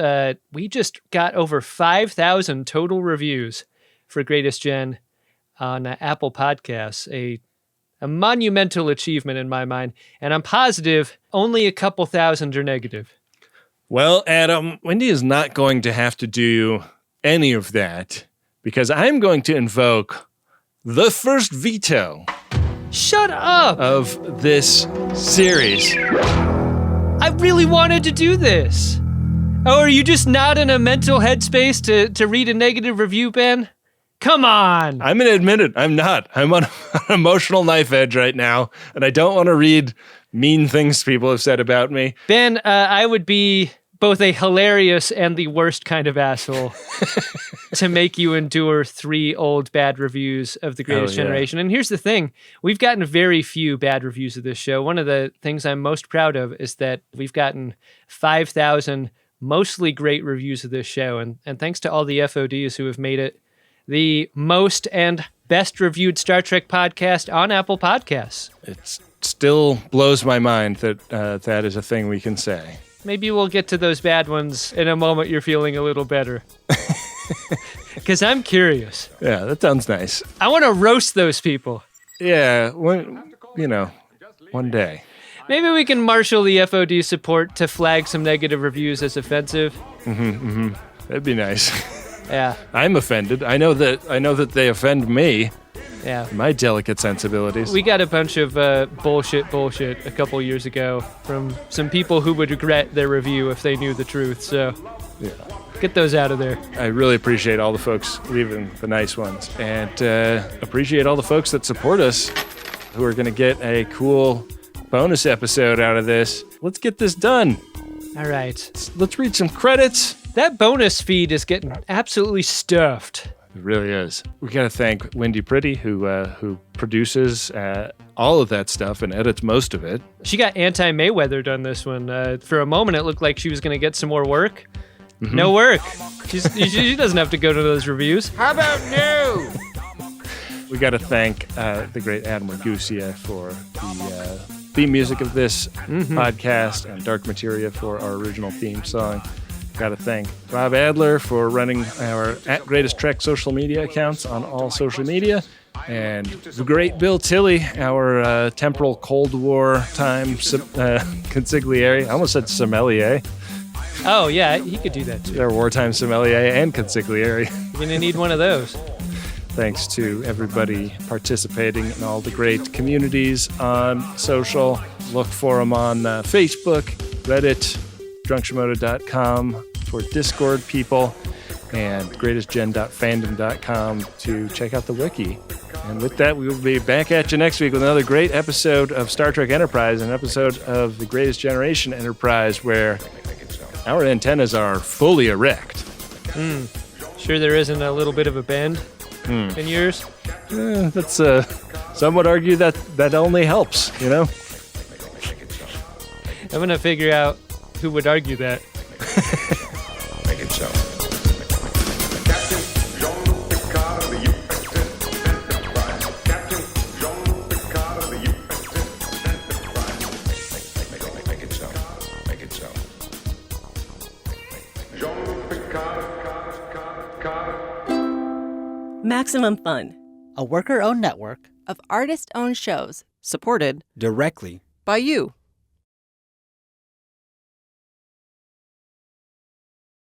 we just got over 5,000 total reviews for Greatest Gen on Apple Podcasts, a monumental achievement in my mind, and I'm positive only a couple thousand are negative. Well, Adam, Wynde is not going to have to do any of that because I'm going to invoke the first veto Shut up! of this series. I really wanted to do this. Oh, are you just not in a mental headspace to read a negative review, Ben? Come on. I'm going to admit it. I'm not. I'm on an emotional knife edge right now, and I don't want to read mean things people have said about me. Ben, I would be both a hilarious and the worst kind of asshole to make you endure 3 old bad reviews of The Greatest Generation. And here's the thing. We've gotten very few bad reviews of this show. One of the things I'm most proud of is that we've gotten 5,000 mostly great reviews of this show. And thanks to all the FODs who have made it the most and best reviewed Star Trek podcast on Apple Podcasts. It still blows my mind that that is a thing we can say. Maybe we'll get to those bad ones in a moment you're feeling a little better. Because I'm curious. Yeah, that sounds nice. I want to roast those people. Yeah, one day. Maybe we can marshal the FOD support to flag some negative reviews as offensive. That'd be nice. Yeah. I'm offended. I know that they offend me. Yeah. My delicate sensibilities. We got a bunch of bullshit a couple years ago from some people who would regret their review if they knew the truth. So yeah. Get those out of there. I really appreciate all the folks leaving the nice ones, and appreciate all the folks that support us who are going to get a cool bonus episode out of this. Let's get this done. All right. Let's read some credits. That bonus feed is getting absolutely stuffed. It really is. We got to thank Wynde Priddy, who produces all of that stuff and edits most of it. She got anti-Mayweather on this one. For a moment, it looked like she was going to get some more work. Mm-hmm. No work. She doesn't have to go to those reviews. How about no? We got to thank the great Adam Ragusia for the theme music of this podcast, and Dark Materia for our original theme song. Got to thank Rob Adler for running our @GreatestTrek social media accounts on all social media, and the great Bill Tilley, our temporal Cold War time consigliere. I almost said sommelier. Oh, yeah, he could do that too. Our wartime sommelier and consigliere. You're going to need one of those. Thanks to everybody participating in all the great communities on social. Look for them on Facebook, Reddit, drunkshimoto.com for Discord people, and greatestgen.fandom.com to check out the wiki. And with that, we will be back at you next week with another great episode of Star Trek Enterprise, an episode of The Greatest Generation Enterprise, where our antennas are fully erect. Sure there isn't a little bit of a bend in yours? That's some would argue that only helps, you know? I'm going to figure out who would argue that. Make it so. Maximum Fun, a worker-owned network of artist-owned shows supported directly by you.